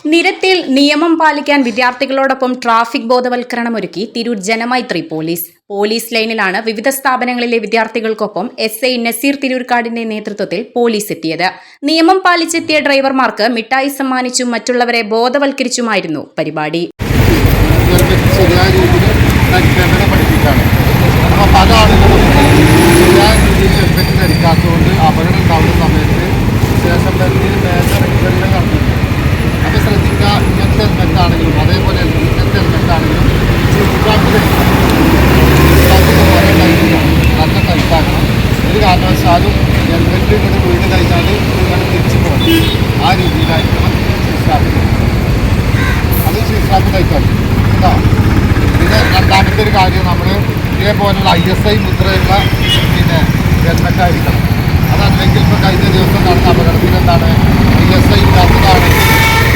നിരത്തിൽ നിയമം പാലിക്കാൻ വിദ്യാർത്ഥികളോടൊപ്പം ട്രാഫിക് ബോധവൽക്കരണമൊരുക്കി തിരൂർ ജനമൈത്രി പോലീസ് ലൈനിലാണ് വിവിധ സ്ഥാപനങ്ങളിലെ വിദ്യാർത്ഥികൾക്കൊപ്പം SI നസീർ തിരൂർക്കാടിന്റെ നേതൃത്വത്തിൽ പോലീസ് എത്തിയത്. നിയമം പാലിച്ചെത്തിയ ഡ്രൈവർമാർക്ക് മിഠായി സമ്മാനിച്ചും മറ്റുള്ളവരെ ബോധവൽക്കരിച്ചുമായിരുന്നു പരിപാടി. അതേപോലെ നല്ല ടൈറ്റാക്കണം. ഒരു കാരണവശാലും ഹെൽമെറ്റ് ഇങ്ങനെ വീട് കഴിഞ്ഞാൽ ഇങ്ങനെ തിരിച്ചു പോകണം. ആ രീതിയിലായിരിക്കണം അത് ശീർഷാപ്പ് ടൈറ്റാണ് കേട്ടോ. പിന്നെ രണ്ടാമത്തെ ഒരു കാര്യം, നമ്മൾ ഇതേപോലുള്ള ISI മുദ്രയുള്ള ഹെൽമെറ്റ് ആയിരിക്കണം. അതല്ലെങ്കിൽ ഇപ്പോൾ കഴിഞ്ഞ ദിവസം നടന്ന അപകടത്തിൽ എന്താണ് ISI ഇല്ലാത്തതാണെങ്കിൽ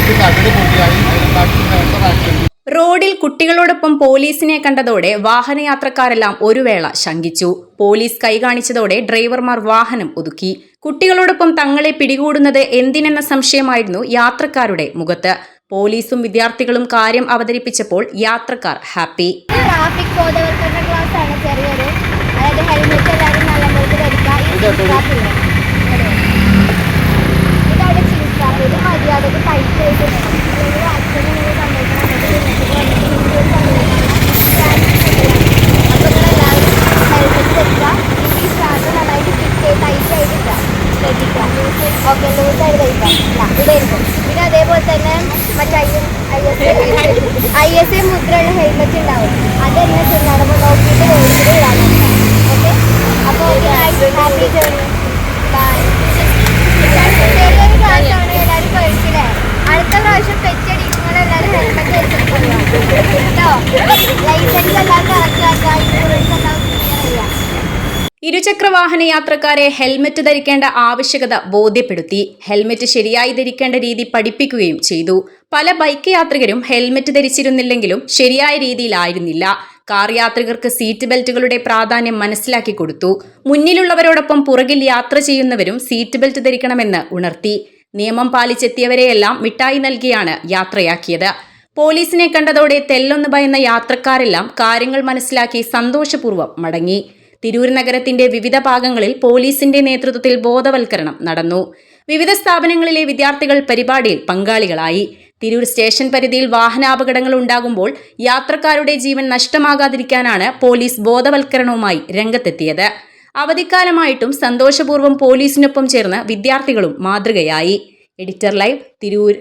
ഇത് തകട് പൊട്ടിയായി അതിനെക്കാട്ടി ബെറ്റർ ആക്ഷൻ. റോഡിൽ കുട്ടികളോടൊപ്പം പോലീസിനെ കണ്ടതോടെ വാഹനയാത്രക്കാരെല്ലാം ഒരു വേള ശങ്കിച്ചു. പോലീസ് കൈകാണിച്ചതോടെ ഡ്രൈവർമാർ വാഹനം ഒതുക്കി. കുട്ടികളോടൊപ്പം തങ്ങളെ പിടികൂടുന്നത് എന്തിനെന്ന സംശയമായിരുന്നു യാത്രക്കാരുടെ മുഖത്ത്. പോലീസും വിദ്യാർത്ഥികളും കാര്യം അവതരിപ്പിച്ചപ്പോൾ യാത്രക്കാർ ഹാപ്പി. ട്രാഫിക് ബോധവൽക്കരണ ക്ലാസ് ആണ് ചെറിയൊരു, അതായത് ഹെൽമെറ്റ് എല്ലാവരും നല്ലപോലെ ധരിക്കുക. ഇതാണ് ചിൻസ്റ്റാപ്പ്. ഇത് മര്യാദക്ക് ടൈറ്റ് ചെയ്തിട്ടുണ്ട്. ഓക്കെ, ലൂസായിട്ട് കഴിക്കാം. ഇതായിരിക്കും. പിന്നെ അതേപോലെ തന്നെ മറ്റേ ISI മുദ്രയുള്ള ഹെൽമെറ്റ് ഉണ്ടാവും. അതെന്നെ ചെന്നാടുമ്പോൾ നോക്കിയിട്ട് വേണ്ടിയിട്ട് ഇടാൻ. ഓക്കെ, അപ്പോൾ ഹാപ്പി ജേർണി. ബൈ. ചെറിയൊരു ക്ലാസ്സാണ്, എല്ലാവരും കഴിച്ചില്ലേ? അടുത്ത പ്രാവശ്യം പെറ്റടി നിങ്ങളെല്ലാവരും ഹെൽമെറ്റ് വെച്ചിട്ട് കേട്ടോ. ലൈസൻസ് എല്ലാം കറക്റ്റ് ആക്കുക, ഇൻഷുറൻസ് എല്ലാം ക്ലിയർ ചെയ്യാം. ഇരുചക്രവാഹന യാത്രക്കാരെ ഹെൽമറ്റ് ധരിക്കേണ്ട ആവശ്യകത ബോധ്യപ്പെടുത്തി. ഹെൽമറ്റ് ശരിയായി ധരിക്കേണ്ട രീതി പഠിപ്പിക്കുകയും ചെയ്തു. പല ബൈക്ക് യാത്രികരും ഹെൽമറ്റ് ധരിച്ചിരുന്നില്ലെങ്കിലും ശരിയായ രീതിയിലായിരുന്നില്ല. കാർ യാത്രികർക്ക് സീറ്റ് ബെൽറ്റുകളുടെ പ്രാധാന്യം മനസ്സിലാക്കി കൊടുത്തു. മുന്നിലുള്ളവരോടൊപ്പം പുറകിൽ യാത്ര ചെയ്യുന്നവരും സീറ്റ് ബെൽറ്റ് ധരിക്കണമെന്ന് ഉണർത്തി. നിയമം പാലിച്ചെത്തിയവരെയെല്ലാം മിഠായി നൽകിയാണ് യാത്രയാക്കിയത്. പോലീസിനെ കണ്ടതോടെ തെല്ലൊന്ന് ഭയന്ന യാത്രക്കാരെല്ലാം കാര്യങ്ങൾ മനസ്സിലാക്കി സന്തോഷപൂർവ്വം മടങ്ങി. തിരൂർ നഗരത്തിന്റെ വിവിധ ഭാഗങ്ങളിൽ പോലീസിന്റെ നേതൃത്വത്തിൽ ബോധവൽക്കരണം നടന്നു. വിവിധ സ്ഥാപനങ്ങളിലെ വിദ്യാർത്ഥികൾ പരിപാടിയിൽ പങ്കാളികളായി. തിരൂർ സ്റ്റേഷൻ പരിധിയിൽ വാഹനാപകടങ്ങൾ ഉണ്ടാകുമ്പോൾ യാത്രക്കാരുടെ ജീവൻ നഷ്ടമാകാതിരിക്കാനാണ് പോലീസ് ബോധവൽക്കരണവുമായി രംഗത്തെത്തിയത്. അവധിക്കാലമായിട്ടും സന്തോഷപൂർവ്വം പോലീസിനൊപ്പം ചേർന്ന് വിദ്യാർത്ഥികളും മാതൃകയായി. Editor live, Tirur.